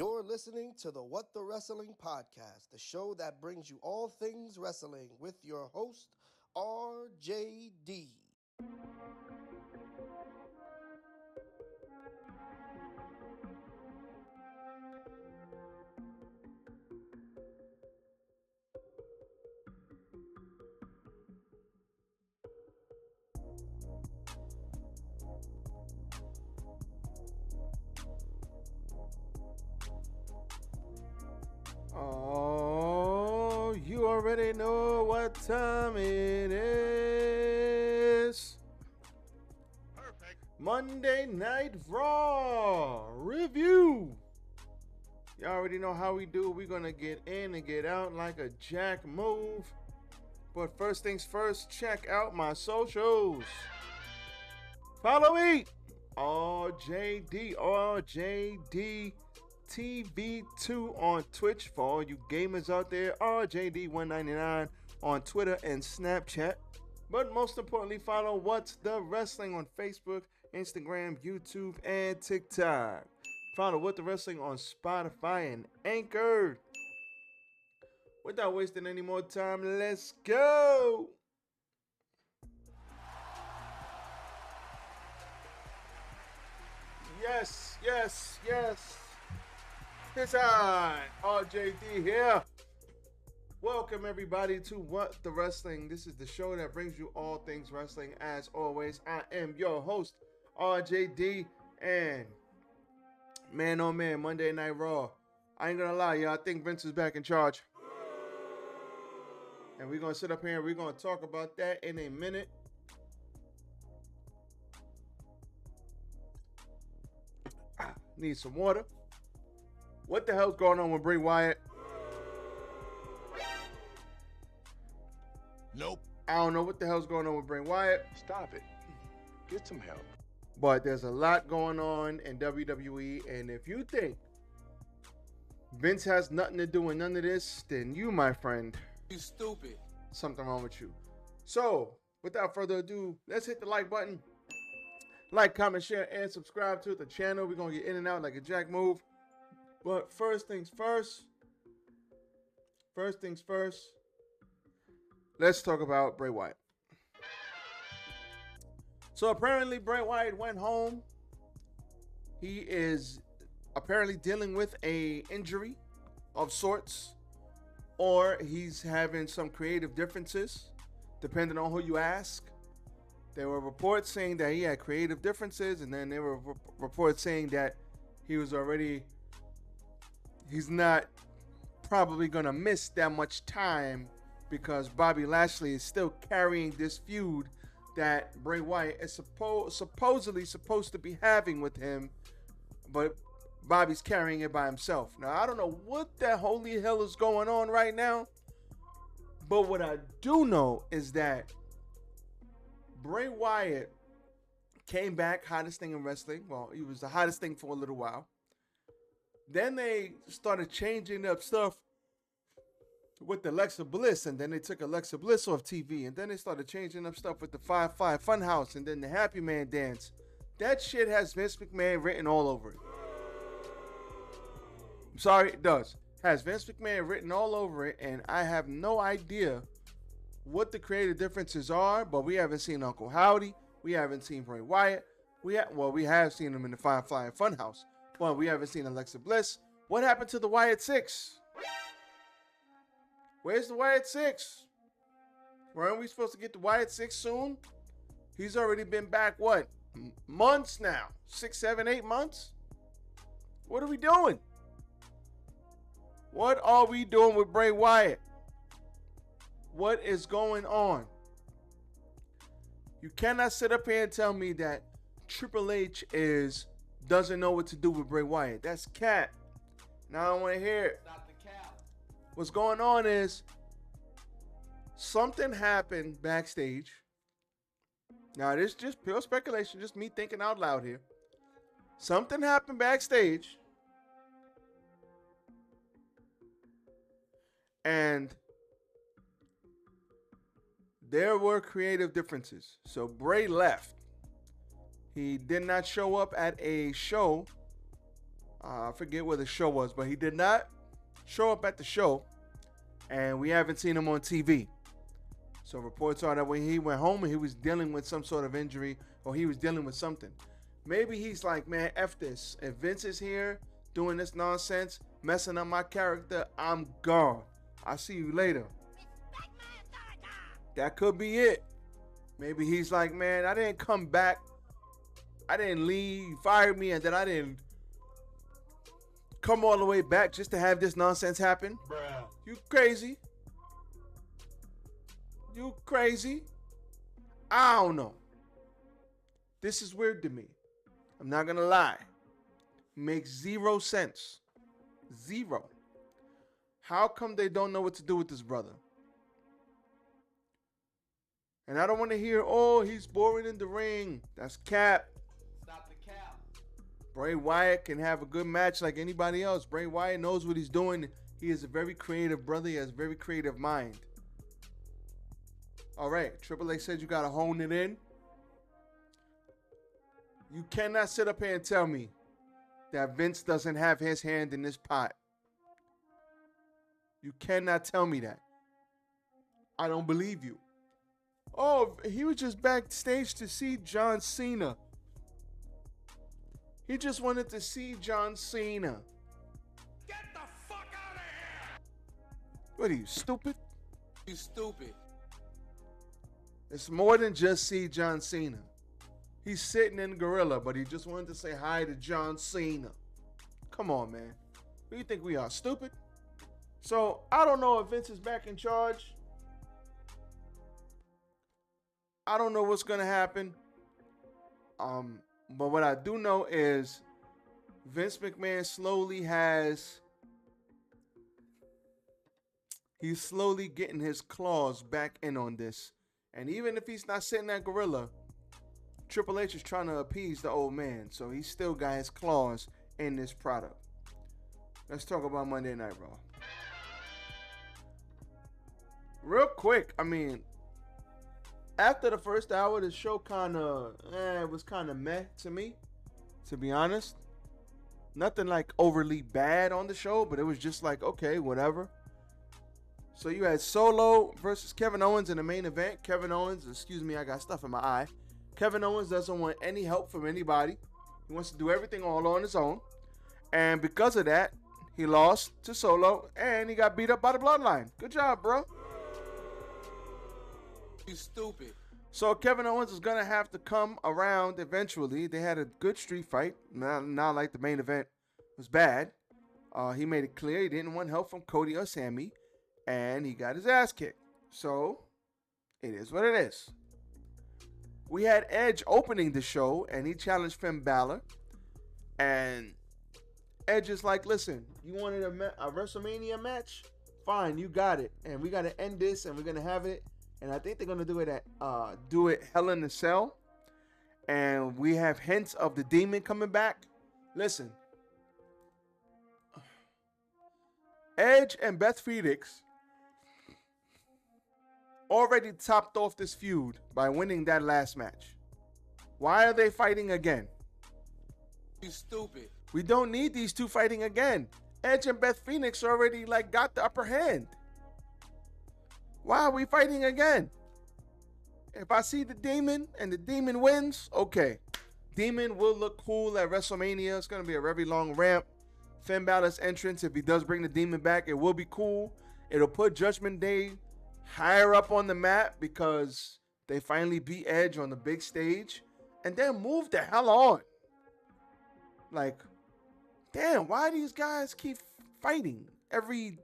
You're listening to the What the Wrestling Podcast, the show that brings you all things wrestling with your host, RJD. Oh, you already know what time it is. Perfect. Monday Night Raw review. You already know how we do. We're going to get in and get out like a jack move. But first things first, check out my socials. Follow me. RJD TV2 on Twitch for all you gamers out there. RJD199 on Twitter and Snapchat. But most importantly, follow What's the Wrestling on Facebook, Instagram, YouTube, and TikTok. Follow What the Wrestling on Spotify and Anchor. Without wasting any more time, let's go! Yes. It's I, RJD here. Welcome everybody to What the Wrestling. This is the show that brings you all things wrestling. As always, I am your host, RJD, and man oh man, Monday Night Raw. I ain't gonna lie, y'all, I think Vince is back in charge. And we're gonna sit up here and we're gonna talk about that in a minute. Need some water. What the hell's going on with Bray Wyatt? Nope. I don't know what the hell's going on with Bray Wyatt. Stop it. Get some help. But there's a lot going on in WWE. And if you think Vince has nothing to do with none of this, then you, my friend, You stupid. something wrong with you. So, without further ado, let's hit the like button. Like, comment, share, and subscribe to the channel. We're going to get in and out like a jack move. But first things first. Let's talk about Bray Wyatt. So apparently Bray Wyatt went home. He is apparently dealing with a injury of sorts. Or he's having some creative differences, depending on who you ask. There were reports saying that he had creative differences, and then there were reports saying that he's not probably going to miss that much time because Bobby Lashley is still carrying this feud that Bray Wyatt is supposedly supposed to be having with him, but Bobby's carrying it by himself. Now, I don't know what the holy hell is going on right now, but what I do know is that Bray Wyatt came back hottest thing in wrestling. Well, he was the hottest thing for a little while. Then they started changing up stuff with Alexa Bliss, and then they took Alexa Bliss off TV, and then they started changing up stuff with the 5-5 Funhouse, and then the Happy Man dance. That shit has Vince McMahon written all over it. I'm sorry, it does. Has Vince McMahon written all over it, and I have no idea what the creative differences are, but we haven't seen Uncle Howdy. We haven't seen Bray Wyatt. We have seen him in the 5-5 Funhouse. Well, we haven't seen Alexa Bliss. What happened to the Wyatt Six? Where's the Wyatt Six? Weren't we supposed to get the Wyatt Six soon? He's already been back, what? Months now. 6, 7, 8 months? What are we doing? What are we doing with Bray Wyatt? What is going on? You cannot sit up here and tell me that Triple H doesn't know what to do with Bray Wyatt. That's cat. Now I don't want to hear it. Stop the cap. What's going on is something happened backstage. Now this is just pure speculation, just me thinking out loud here. Something happened backstage, and there were creative differences. So Bray left. He did not show up at a show I forget where the show was, but he did not show up at the show, and we haven't seen him on TV. So reports are that when he went home, he was dealing with some sort of injury, or he was dealing with something. Maybe he's like, man, F this. If Vince is here doing this nonsense, messing up my character, I'm gone. I'll see you later. That could be it. Maybe he's like, man, I didn't come back. I didn't leave. You fired me, and then I didn't come all the way back just to have this nonsense happen. Bruh. You crazy. You crazy. I don't know. This is weird to me. I'm not going to lie. Makes 0 sense. 0. How come they don't know what to do with this brother? And I don't want to hear, oh, he's boring in the ring. That's cap. Stop the cap. Bray Wyatt can have a good match like anybody else. Bray Wyatt knows what he's doing. He is a very creative brother. He has a very creative mind. All right, Triple H said you got to hone it in. You cannot sit up here and tell me that Vince doesn't have his hand in this pot. You cannot tell me that. I don't believe you. Oh, he was just backstage to see John Cena. He just wanted to see John Cena. Get the fuck out of here! What are you, stupid? You stupid. It's more than just see John Cena. He's sitting in Gorilla, but he just wanted to say hi to John Cena. Come on, man. Who do you think we are, stupid? So, I don't know if Vince is back in charge. I don't know what's going to happen. But what I do know is Vince McMahon he's slowly getting his claws back in on this. And even if he's not sitting at Gorilla, Triple H is trying to appease the old man. So he's still got his claws in this product. Let's talk about Monday Night Raw. Real quick, I mean, after the first hour, the show was kind of meh to me, to be honest. Nothing like overly bad on the show, but it was just like, okay, whatever. So you had Solo versus Kevin Owens in the main event. Kevin Owens, excuse me, I got stuff in my eye. Kevin Owens doesn't want any help from anybody. He wants to do everything all on his own. And because of that, he lost to Solo and he got beat up by the Bloodline. Good job, bro. You stupid. So Kevin Owens is going to have to come around eventually. They had a good street fight. Not like the main event was bad. He made it clear he didn't want help from Cody or Sammy. And he got his ass kicked. So it is what it is. We had Edge opening the show, and he challenged Finn Balor. And Edge is like, listen, you wanted a WrestleMania match? Fine, you got it. And we got to end this, and we're going to have it. And I think they're going to do it Hell in a Cell. And we have hints of the Demon coming back. Listen. Edge and Beth Phoenix already topped off this feud by winning that last match. Why are they fighting again? You stupid. We don't need these two fighting again. Edge and Beth Phoenix already got the upper hand. Why are we fighting again? If I see the Demon and the Demon wins, okay. Demon will look cool at WrestleMania. It's going to be a very long ramp. Finn Balor's entrance, if he does bring the Demon back, it will be cool. It'll put Judgment Day higher up on the map because they finally beat Edge on the big stage. And then move the hell on. Like, damn, why these guys keep fighting every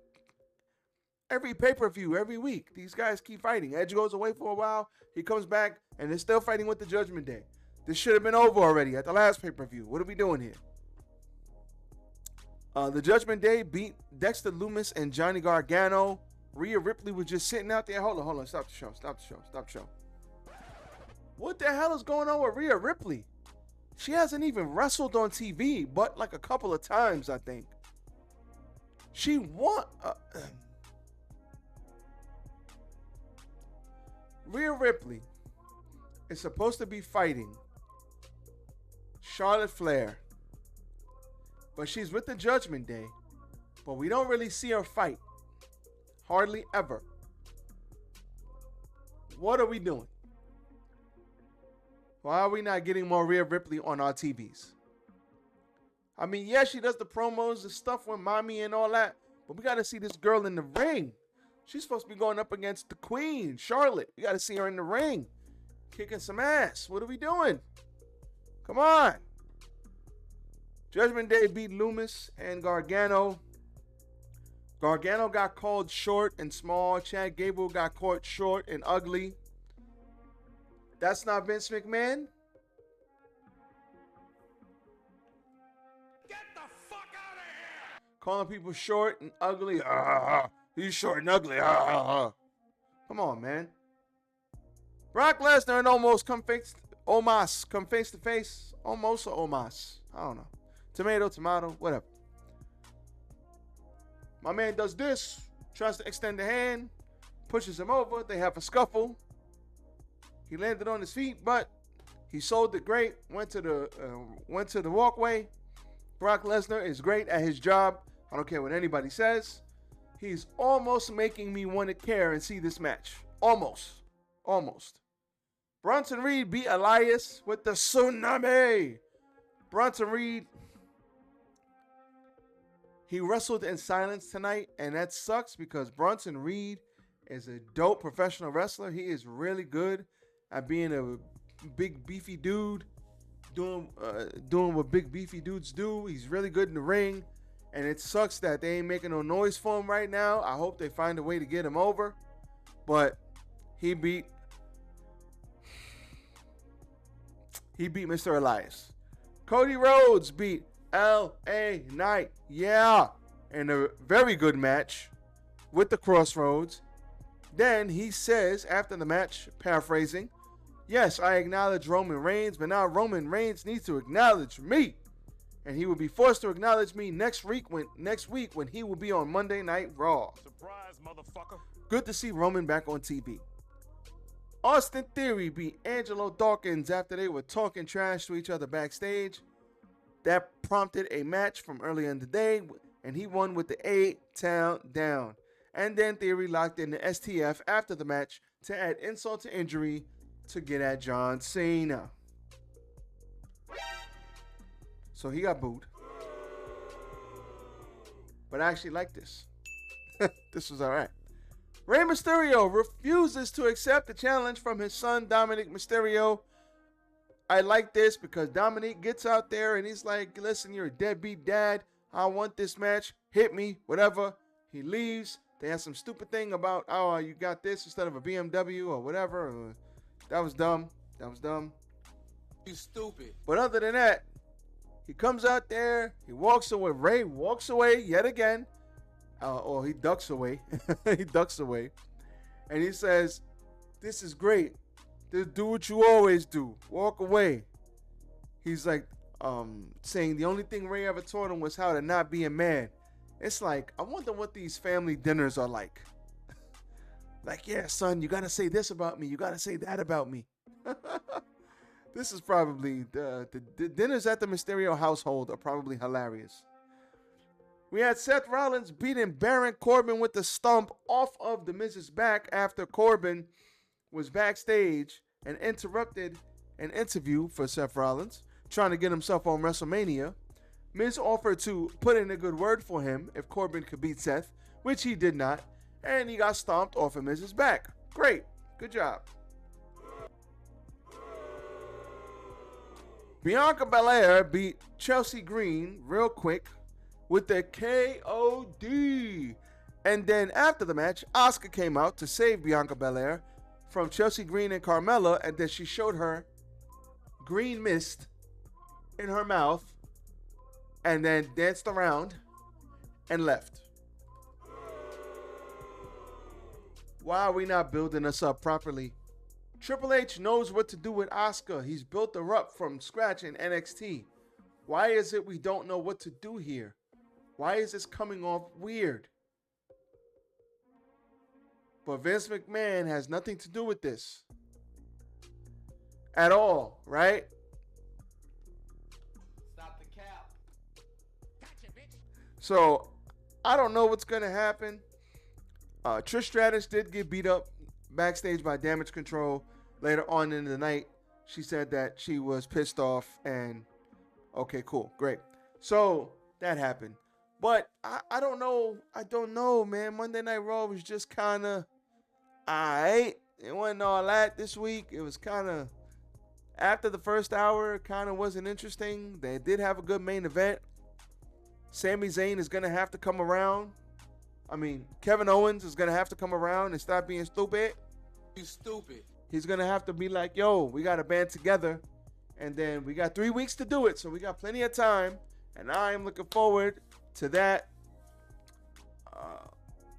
pay-per-view, every week? These guys keep fighting. Edge goes away for a while. He comes back, and they're still fighting with the Judgment Day. This should have been over already at the last pay-per-view. What are we doing here? The Judgment Day beat Dexter Lumis and Johnny Gargano. Rhea Ripley was just sitting out there. Hold on. Stop the show. What the hell is going on with Rhea Ripley? She hasn't even wrestled on TV, but like a couple of times, I think. She won. Rhea Ripley is supposed to be fighting Charlotte Flair but she's with the Judgment Day. But we don't really see her fight. Hardly ever. What are we doing? Why are we not getting more Rhea Ripley on our TVs? I mean, yeah, she does the promos and stuff with mommy and all that, but we got to see this girl in the ring. She's supposed to be going up against the Queen, Charlotte. We got to see her in the ring, kicking some ass. What are we doing? Come on. Judgment Day beat Loomis and Gargano. Gargano got called short and small. Chad Gable got caught short and ugly. That's not Vince McMahon. Get the fuck out of here! Calling people short and ugly. He's short and ugly. Come on, man. Brock Lesnar and Omos come face to face. Omos or Omos? I don't know. Tomato, whatever. My man does this, tries to extend the hand, pushes him over. They have a scuffle. He landed on his feet, but he sold it great. Went to the walkway. Brock Lesnar is great at his job. I don't care what anybody says. He's almost making me want to care and see this match. Almost. Bronson Reed beat Elias with the tsunami. Bronson Reed, he wrestled in silence tonight, and that sucks because Bronson Reed is a dope professional wrestler. He is really good at being a big beefy dude, doing what big beefy dudes do. He's really good in the ring, and it sucks that they ain't making no noise for him right now. I hope they find a way to get him over, but he beat Mr. Elias. Cody Rhodes beat L.A. Knight, in a very good match with the Crossroads. Then he says after the match, paraphrasing, "Yes, I acknowledge Roman Reigns, but now Roman Reigns needs to acknowledge me, and he will be forced to acknowledge me next week when he will be on Monday Night Raw." Surprise, motherfucker. Good to see Roman back on TV. Austin Theory beat Angelo Dawkins after they were talking trash to each other backstage. That prompted a match from earlier in the day, and he won with the 8-count down. And then Theory locked in the STF after the match to add insult to injury to get at John Cena. So he got booed. But I actually like this. This was all right. Rey Mysterio refuses to accept the challenge from his son, Dominic Mysterio. I like this because Dominic gets out there and he's like, "Listen, you're a deadbeat dad. I want this match. Hit me, whatever." He leaves. They have some stupid thing about, "Oh, you got this instead of a BMW or whatever." That was dumb. You stupid. But other than that, he comes out there. He walks away. Rey walks away yet again. Or he ducks away. He ducks away. And he says, "This is great. Just do what you always do. Walk away." He's like saying the only thing Rey ever taught him was how to not be a man. It's like, I wonder what these family dinners are like. Like, "Yeah, son, you got to say this about me. You got to say that about me." This is probably, the dinners at the Mysterio household are probably hilarious. We had Seth Rollins beating Baron Corbin with the stump off of the Miz's back after Corbin was backstage and interrupted an interview for Seth Rollins, trying to get himself on WrestleMania. Miz offered to put in a good word for him if Corbin could beat Seth, which he did not, and he got stomped off of Miz's back. Great. Good job. Bianca Belair beat Chelsea Green real quick with the KOD. And then after the match, Asuka came out to save Bianca Belair from Chelsea Green and Carmella, and then she showed her green mist in her mouth and then danced around and left. Why are we not building us up properly? Triple H knows what to do with Asuka. He's built her up from scratch in NXT. Why is it we don't know what to do here? Why is this coming off weird? But Vince McMahon has nothing to do with this. At all, right? Stop the cap. So I don't know what's gonna happen. Trish Stratus did get beat up backstage by Damage Control later on in the night. She said that she was pissed off and okay, cool, great. So that happened. But I don't know. I don't know, man. Monday Night Raw was just kind of alright. It wasn't all that this week. It was kind of after the first hour, it kind of wasn't interesting. They did have a good main event. Sami Zayn is gonna have to come around. I mean, Kevin Owens is gonna have to come around and stop being stupid. You stupid. He's gonna have to be like, yo, we gotta band together. And then we got 3 weeks to do it, so we got plenty of time. And I am looking forward to that.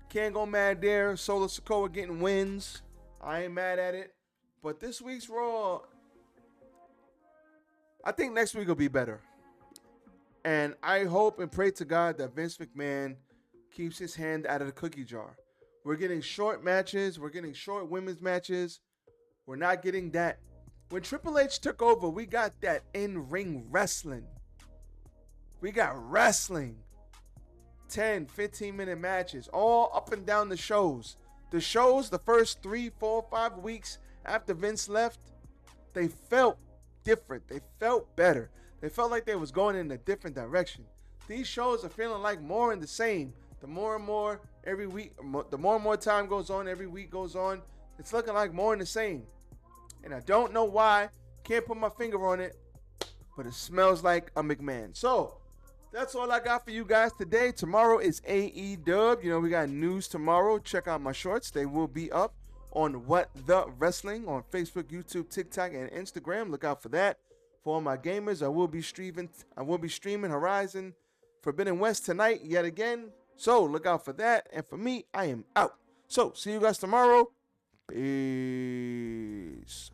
Can't go mad there. Solo Sikoa getting wins. I ain't mad at it. But this week's Raw, I think next week will be better. And I hope and pray to God that Vince McMahon keeps his hand out of the cookie jar. We're getting short matches. We're getting short women's matches. We're not getting that. When Triple H took over, we got that in-ring wrestling. We got wrestling. 10, 15-minute matches, all up and down the shows. The shows, the first 3, 4, 5 weeks after Vince left, they felt different. They felt better. They felt like they was going in a different direction. These shows are feeling like more in the same. The more and more every week, the more and more time goes on, every week goes on, it's looking like more in the same. And I don't know why. Can't put my finger on it, but it smells like a McMahon. So that's all I got for you guys today. Tomorrow is AEW. You know, we got news tomorrow. Check out my shorts. They will be up on What The Wrestling on Facebook, YouTube, TikTok, and Instagram. Look out for that. For all my gamers, I will be streaming Horizon Forbidden West tonight yet again. So look out for that. And for me, I am out. So see you guys tomorrow. Peace.